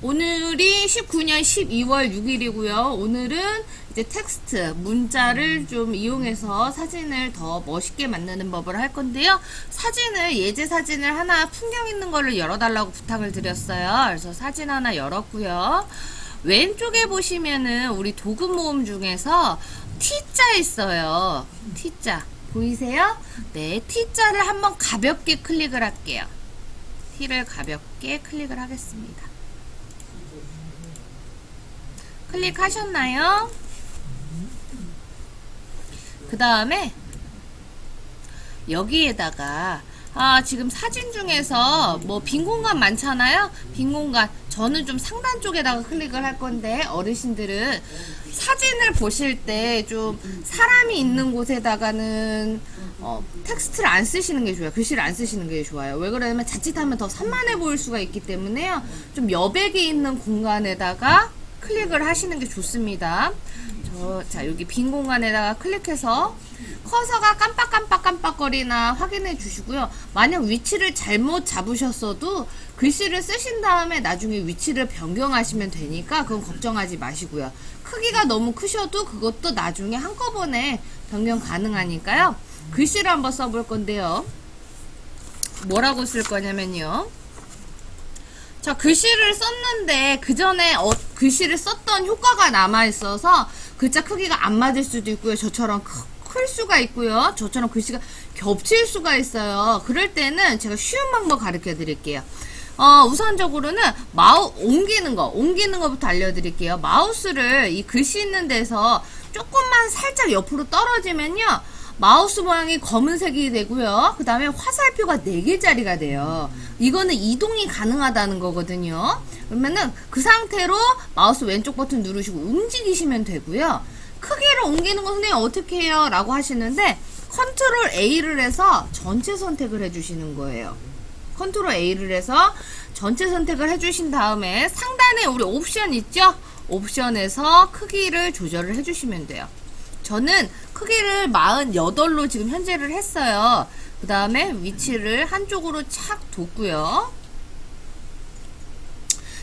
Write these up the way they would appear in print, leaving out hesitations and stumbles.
오늘이 19년 12월 6일이고요. 오늘은 이제 텍스트, 문자를 좀 이용해서 사진을 더 멋있게 만드는 법을 할 건데요. 사진을, 예제 사진을 하나 풍경 있는 거를 열어달라고 부탁을 드렸어요. 그래서 사진 하나 열었고요. 왼쪽에 보시면은 우리 도구 모음 중에서 T자 있어요. T자. 보이세요? 네, T자를 한번 가볍게 클릭을 할게요. T를 가볍게 클릭을 하겠습니다. 클릭하셨나요? 그 다음에 여기에다가 지금 사진 중에서 뭐 빈 공간 많잖아요. 빈 공간 저는 좀 상단 쪽에다가 클릭을 할 건데, 어르신들은 사진을 보실 때 좀 사람이 있는 곳에다가는 텍스트를 안 쓰시는 게 좋아요. 글씨를 안 쓰시는 게 좋아요. 왜 그러냐면 자칫하면 더 산만해 보일 수가 있기 때문에요. 좀 여백이 있는 공간에다가 클릭을 하시는 게 좋습니다. 자, 여기 빈 공간에다가 클릭해서 커서가 깜빡거리나 확인해 주시고요. 만약 위치를 잘못 잡으셨어도 글씨를 쓰신 다음에 나중에 위치를 변경하시면 되니까 그건 걱정하지 마시고요. 크기가 너무 크셔도 그것도 나중에 한꺼번에 변경 가능하니까요. 글씨를 한번 써볼 건데요. 뭐라고 쓸 거냐면요. 자, 글씨를 썼는데 그 전에 글씨를 썼던 효과가 남아있어서 글자 크기가 안 맞을 수도 있고요. 저처럼 클 수가 있고요. 저처럼 글씨가 겹칠 수가 있어요. 그럴 때는 제가 쉬운 방법 가르쳐 드릴게요. 우선적으로는 옮기는 거부터 알려드릴게요. 마우스를 이 글씨 있는 데서 조금만 살짝 옆으로 떨어지면요. 마우스 모양이 검은색이 되고요. 그 다음에 화살표가 4개짜리가 돼요. 이거는 이동이 가능하다는 거거든요. 그러면은 그 상태로 마우스 왼쪽 버튼 누르시고 움직이시면 되고요. 크기를 옮기는 거 선생님 어떻게 해요? 라고 하시는데 컨트롤 A를 해서 전체 선택을 해주시는 거예요. 컨트롤 A를 해서 전체 선택을 해주신 다음에 상단에 우리 옵션 있죠? 옵션에서 크기를 조절을 해주시면 돼요. 저는 크기를 48로 지금 현재를 했어요. 그 다음에 위치를 한쪽으로 착 뒀고요.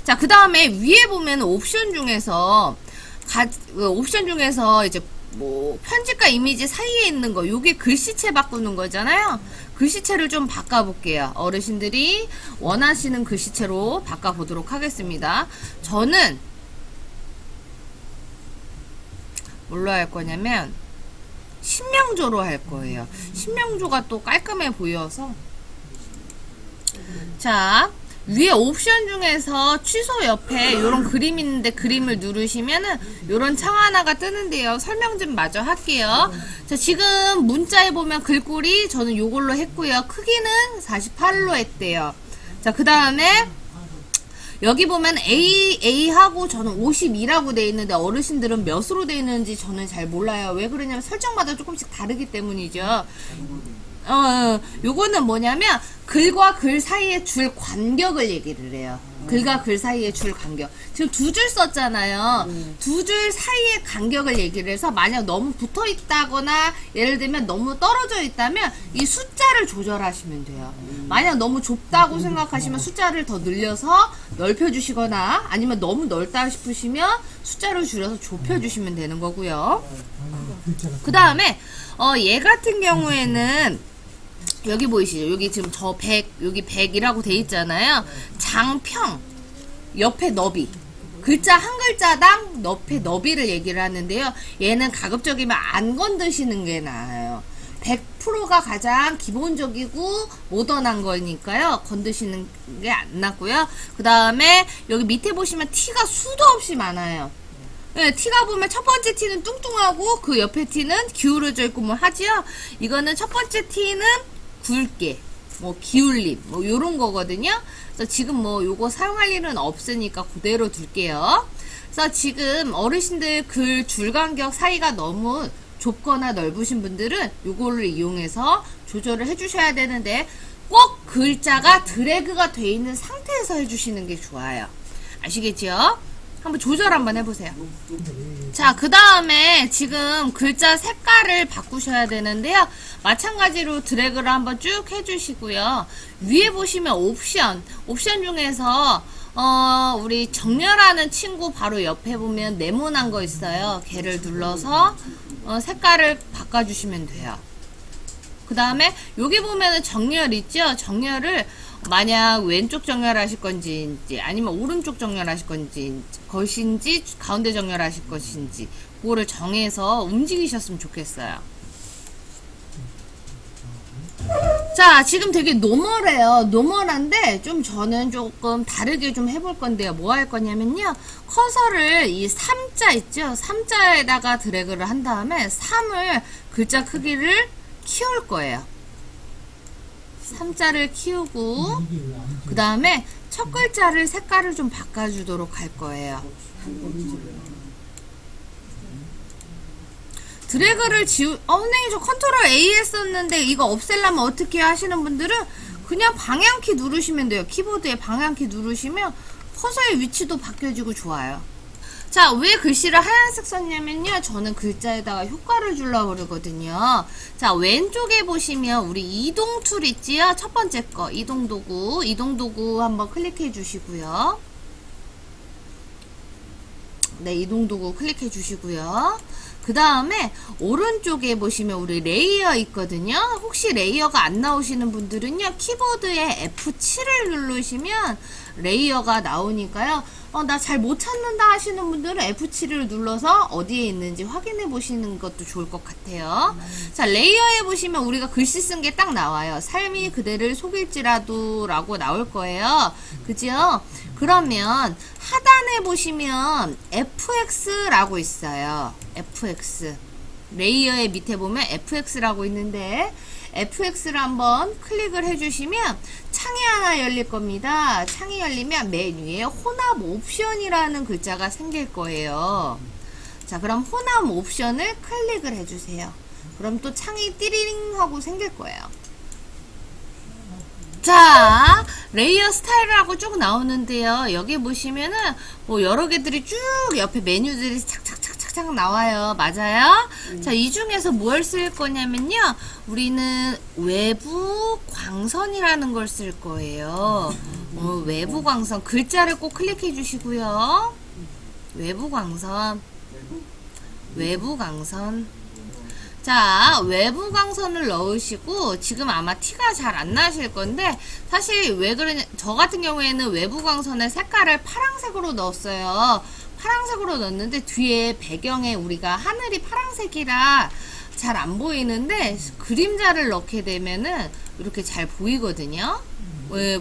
자, 그 다음에 위에 보면 옵션 중에서 이제 뭐 편집과 이미지 사이에 있는 거, 요게 글씨체 바꾸는 거잖아요. 글씨체를 좀 바꿔볼게요. 어르신들이 원하시는 글씨체로 바꿔보도록 하겠습니다. 저는 뭘로 할 거냐면 신명조로 할 거예요. 신명조가 또 깔끔해 보여서. 자, 위에 옵션 중에서 취소 옆에 요런 그림 있는데 그림을 누르시면은 요런 창 하나가 뜨는데요. 설명 좀 마저 할게요. 자, 지금 문자에 보면 글꼴이 저는 요걸로 했고요. 크기는 48로 했대요. 자, 그 다음에 여기 보면 A하고 저는 52라고 돼 있는데 어르신들은 몇으로 돼 있는지 저는 잘 몰라요. 왜 그러냐면 설정마다 조금씩 다르기 때문이죠. 요거는 뭐냐면 글과 글 사이의 줄 간격을 얘기를 해요. 글과 글 사이의 줄 간격. 지금 2줄 썼잖아요. 2줄 사이의 간격을 얘기를 해서 만약 너무 붙어 있다거나 예를 들면 너무 떨어져 있다면 이 숫자를 조절하시면 돼요. 만약 너무 좁다고 생각하시면 숫자를 더 늘려서 넓혀 주시거나 아니면 너무 넓다 싶으시면 숫자를 줄여서 좁혀 주시면 되는 거고요. 그 다음에 얘 같은 경우에는 여기 보이시죠? 여기 지금 저 100, 여기 100이라고 돼 있잖아요. 장평, 옆에 너비. 글자 한 글자당 옆에 너비를 얘기를 하는데요. 얘는 가급적이면 안 건드시는 게 나아요. 100%가 가장 기본적이고 모던한 거니까요. 건드시는 게 안 낫고요. 그 다음에 여기 밑에 보시면 T가 수도 없이 많아요. 네, T가 보면 첫 번째 T는 뚱뚱하고 그 옆에 T는 기울어져 있고 뭐 하지요. 이거는 첫 번째 T는 굵게, 뭐 기울림, 뭐 요런 거거든요. 그래서 지금 뭐 요거 사용할 일은 없으니까 그대로 둘게요. 그래서 지금 어르신들 글 줄 간격 사이가 너무 좁거나 넓으신 분들은 요거를 이용해서 조절을 해주셔야 되는데 꼭 글자가 드래그가 돼 있는 상태에서 해주시는 게 좋아요. 아시겠죠? 한번 조절 한번 해보세요. 자, 그 다음에 지금 글자 색깔을 바꾸셔야 되는데요. 마찬가지로 드래그를 한번 쭉 해주시고요. 위에 보시면 옵션 중에서 우리 정렬하는 친구 바로 옆에 보면 네모난 거 있어요. 걔를 눌러서 색깔을 바꿔주시면 돼요. 그 다음에 여기 보면은 정렬 있죠? 정렬을 만약 왼쪽 정렬하실 건지 아니면 오른쪽 정렬하실 건지 것인지 가운데 정렬하실 것인지 그거를 정해서 움직이셨으면 좋겠어요. 자, 지금 되게 노멀해요. 노멀한데 좀 저는 조금 다르게 좀 해볼 건데요. 뭐 할 거냐면요. 커서를 이 3자 있죠? 3자에다가 드래그를 한 다음에 3을 글자 크기를 키울 거예요. 3자를 키우고 그 다음에 첫 글자를 색깔을 좀 바꿔주도록 할 거예요. 드래그를 선생님 저 컨트롤 A 했었는데 이거 없애려면 어떻게 하시는 분들은 그냥 방향키 누르시면 돼요. 키보드에 방향키 누르시면 커서의 위치도 바뀌어지고 좋아요. 자, 왜 글씨를 하얀색 썼냐면요. 저는 글자에다가 효과를 주려고 그러거든요. 자, 왼쪽에 보시면 우리 이동 툴 있지요? 첫 번째 거, 이동 도구. 이동 도구 한번 클릭해 주시고요. 네, 이동 도구 클릭해 주시고요. 그 다음에 오른쪽에 보시면 우리 레이어 있거든요. 혹시 레이어가 안 나오시는 분들은요. 키보드에 F7을 누르시면 레이어가 나오니까요. 나 잘 못 찾는다 하시는 분들은 F7을 눌러서 어디에 있는지 확인해 보시는 것도 좋을 것 같아요. 자, 레이어에 보시면 우리가 글씨 쓴 게 딱 나와요. 삶이 그대를 속일지라도 라고 나올 거예요. 그죠? 그러면 하단에 보시면 FX라고 있어요. FX. 레이어의 밑에 보면 FX라고 있는데 FX를 한번 클릭을 해주시면 창이 하나 열릴 겁니다. 창이 열리면 맨 위에 혼합 옵션이라는 글자가 생길 거예요. 자, 그럼 혼합 옵션을 클릭을 해주세요. 그럼 또 창이 띠링 하고 생길 거예요. 자, 레이어 스타일이라고 쭉 나오는데요. 여기 보시면은 뭐 여러 개들이 쭉 옆에 메뉴들이 착착착착착 나와요. 맞아요? 자, 이 중에서 뭘 쓸 거냐면요. 우리는 외부 광선이라는 걸 쓸 거예요. 외부 광선. 글자를 꼭 클릭해 주시고요. 외부 광선. 외부 광선. 자, 외부 광선을 넣으시고 지금 아마 티가 잘 안 나실 건데 사실 왜 그러냐, 저 같은 경우에는 외부 광선의 색깔을 파란색으로 넣었어요. 파란색으로 넣었는데 뒤에 배경에 우리가 하늘이 파란색이라 잘 안 보이는데 그림자를 넣게 되면은 이렇게 잘 보이거든요.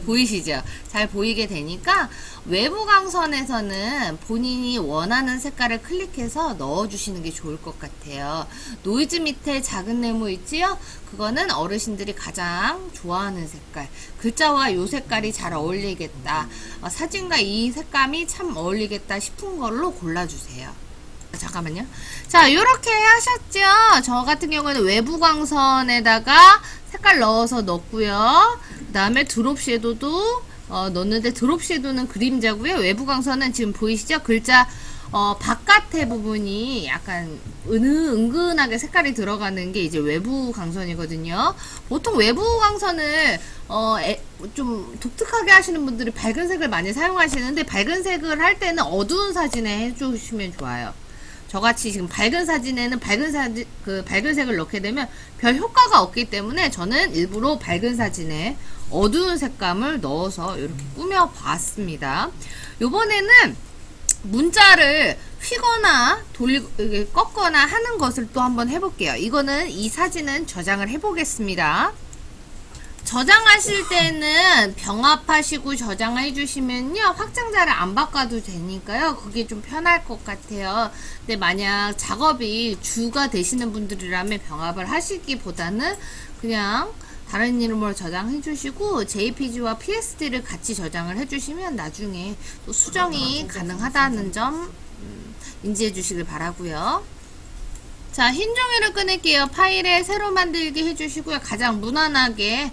보이시죠? 잘 보이게 되니까 외부 광선에서는 본인이 원하는 색깔을 클릭해서 넣어주시는 게 좋을 것 같아요. 노이즈 밑에 작은 네모 있지요? 그거는 어르신들이 가장 좋아하는 색깔. 글자와 이 색깔이 잘 어울리겠다. 사진과 이 색감이 참 어울리겠다 싶은 걸로 골라주세요. 잠깐만요. 자, 요렇게 하셨죠? 저 같은 경우에는 외부 광선에다가 색깔 넣어서 넣었고요. 그 다음에 드롭 섀도우도 넣었는데 드롭 섀도우는 그림자고요. 외부 광선은 지금 보이시죠? 글자 바깥의 부분이 약간 은근하게 색깔이 들어가는 게 이제 외부 광선이거든요. 보통 외부 광선을 좀 독특하게 하시는 분들이 밝은 색을 많이 사용하시는데 밝은 색을 할 때는 어두운 사진에 해주시면 좋아요. 저같이 지금 밝은 사진에는 밝은 색을 넣게 되면 별 효과가 없기 때문에 저는 일부러 밝은 사진에 어두운 색감을 넣어서 이렇게 꾸며 봤습니다. 요번에는 문자를 휘거나 꺾거나 하는 것을 또 한번 해볼게요. 이거는 이 사진은 저장을 해보겠습니다. 저장하실 때는 병합하시고 저장을 해주시면요. 확장자를 안 바꿔도 되니까요. 그게 좀 편할 것 같아요. 근데 만약 작업이 주가 되시는 분들이라면 병합을 하시기보다는 그냥 다른 이름으로 저장해 주시고 JPG와 PSD를 같이 저장을 해 주시면 나중에 또 수정이 가능하다는 점 인지해 주시길 바라고요. 자, 흰 종이를 꺼낼게요. 파일에 새로 만들기 해주시고요. 가장 무난하게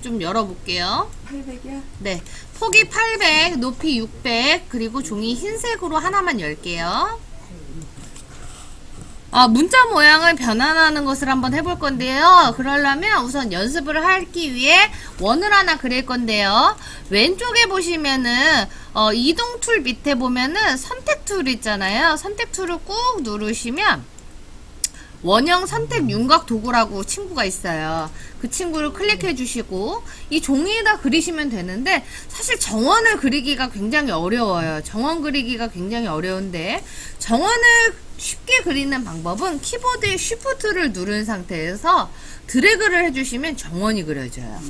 좀 열어볼게요. 800이야? 네, 폭이 800, 높이 600, 그리고 종이 흰색으로 하나만 열게요. 문자 모양을 변환하는 것을 한번 해볼 건데요. 그러려면 우선 연습을 하기 위해 원을 하나 그릴 건데요. 왼쪽에 보시면은 이동 툴 밑에 보면은 선택 툴 있잖아요. 선택 툴을 꾹 누르시면 원형 선택 윤곽 도구라고 친구가 있어요. 그 친구를 클릭해 주시고 이 종이에다 그리시면 되는데 사실 정원을 그리기가 굉장히 어려워요. 정원 그리기가 굉장히 어려운데 정원을 쉽게 그리는 방법은 키보드에 쉬프트를 누른 상태에서 드래그를 해주시면 정원이 그려져요.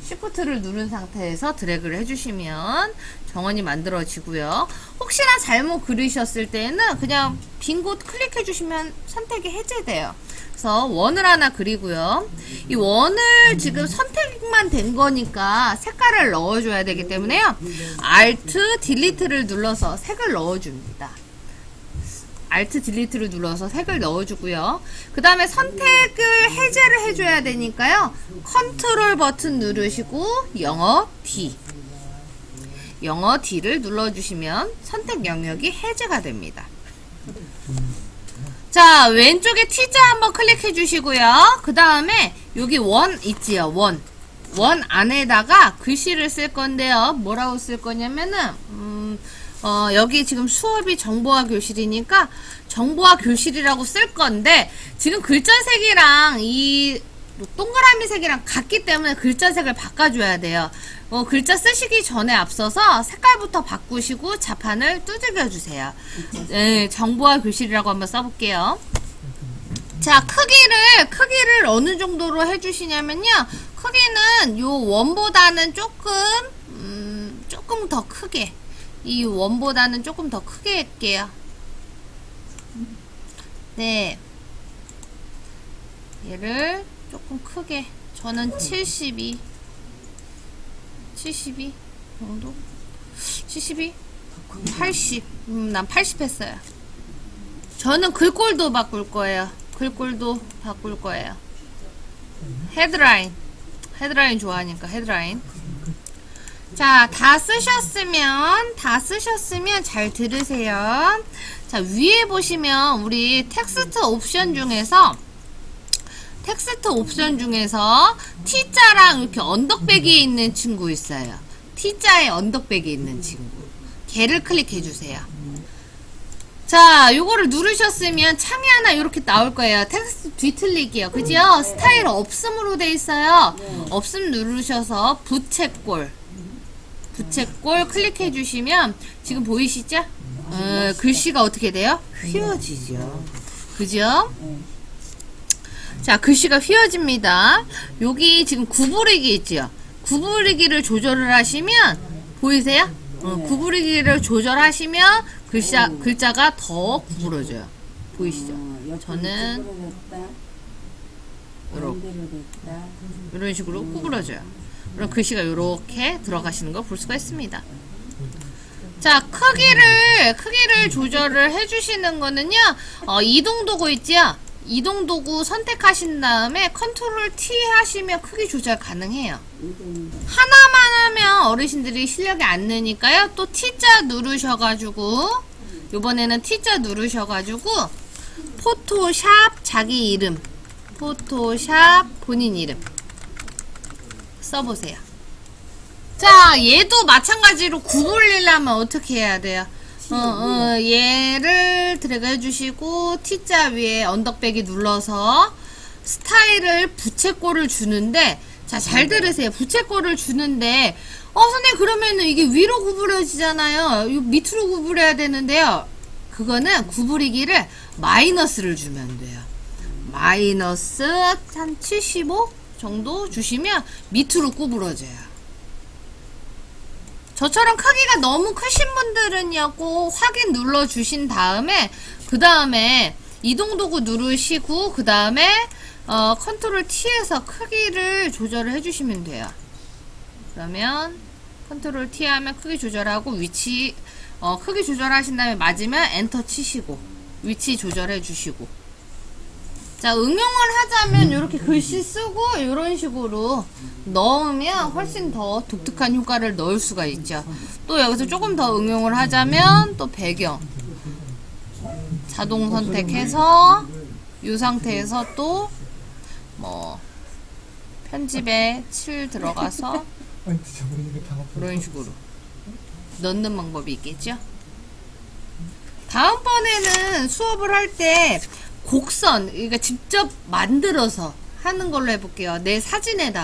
쉬프트를 누른 상태에서 드래그를 해주시면 정원이 만들어지고요. 혹시나 잘못 그리셨을 때는 그냥 빈 곳 클릭해 주시면 선택이 해제돼요. 그래서 원을 하나 그리고요. 이 원을 지금 선택만 된 거니까 색깔을 넣어줘야 되기 때문에요. Alt, Delete를 눌러서 색을 넣어줍니다. Alt, Delete를 눌러서 색을 넣어주고요. 그 다음에 선택을 해제를 해줘야 되니까요. 컨트롤 버튼 누르시고 영어 D. 영어 D를 눌러주시면 선택 영역이 해제가 됩니다. 자, 왼쪽에 T자 한번 클릭해 주시고요. 그 다음에 여기 원 있지요, 원. 원 안에다가 글씨를 쓸 건데요. 뭐라고 쓸 거냐면은, 여기 지금 수업이 정보화 교실이니까 정보화 교실이라고 쓸 건데, 지금 글자색이랑 이 동그라미 색이랑 같기 때문에 글자색을 바꿔줘야 돼요. 글자 쓰시기 전에 앞서서 색깔부터 바꾸시고 자판을 두들겨 주세요. 네, 정보화 교실이라고 한번 써볼게요. 자, 크기를 어느 정도로 해주시냐면요. 크기는 요 원보다는 조금 더 크게. 이 원보다는 조금 더 크게 할게요. 네. 얘를 조금 크게. 저는 72 정도? 72? 80. 난 80 했어요. 저는 글꼴도 바꿀 거예요. 글꼴도 바꿀 거예요. 헤드라인 좋아하니까 헤드라인. 자, 다 쓰셨으면 잘 들으세요. 자, 위에 보시면 우리 텍스트 옵션 중에서 T자랑 이렇게 언덕배기에 있는 친구 있어요. T자에 언덕배기에 있는 친구. 걔를 클릭해 주세요. 자, 요거를 누르셨으면 창이 하나 이렇게 나올 거예요. 텍스트 뒤틀리기요. 그죠? 스타일 없음으로 돼 있어요. 없음 누르셔서 부채꼴 클릭해 주시면 지금 보이시죠? 글씨가 어떻게 돼요? 휘어지죠. 그죠? 자, 글씨가 휘어집니다. 여기 지금 구부리기 있죠? 구부리기를 조절을 하시면 보이세요? 구부리기를 조절하시면 글자가 더 구부러져요. 보이시죠? 저는 이런 식으로 구부러져요. 그럼 글씨가 이렇게 들어가시는 걸 볼 수가 있습니다. 자, 크기를 조절을 해주시는 거는요, 이동 도구 있지요? 이동 도구 선택하신 다음에 컨트롤 T 하시면 크기 조절 가능해요. 하나만 하면 어르신들이 실력이 안 느니까요. 또 T자 누르셔가지고 요번에는 T자 누르셔가지고 포토샵 자기 이름, 포토샵 본인 이름 써보세요. 자, 얘도 마찬가지로 구부리려면 어떻게 해야 돼요? 얘를 드래그 해주시고 T자 위에 언덕배기 눌러서 스타일을 부채꼴을 주는데, 자, 잘 들으세요. 부채꼴을 주는데 선생님, 그러면은 이게 위로 구부려지잖아요. 이거 밑으로 구부려야 되는데요. 그거는 구부리기를 마이너스를 주면 돼요. 마이너스 한 75 정도 주시면 밑으로 구부러져요. 저처럼 크기가 너무 크신 분들은요, 꼭 확인 눌러주신 다음에, 그 다음에 이동도구 누르시고, 그 다음에 컨트롤 T에서 크기를 조절을 해주시면 돼요. 그러면 컨트롤 T 하면 크기 조절하고, 위치 크기 조절하신 다음에 맞으면 엔터 치시고 위치 조절해 주시고. 자, 응용을 하자면 이렇게 글씨 쓰고 이런 식으로 넣으면 훨씬 더 독특한 효과를 넣을 수가 있죠. 또 여기서 조금 더 응용을 하자면 또 배경 자동 선택해서 이 상태에서 또 뭐 편집에 7 들어가서 이런 식으로 넣는 방법이 있겠죠. 다음번에는 수업을 할 때 곡선, 그러니까 직접 만들어서 하는 걸로 해볼게요. 내 사진에다가.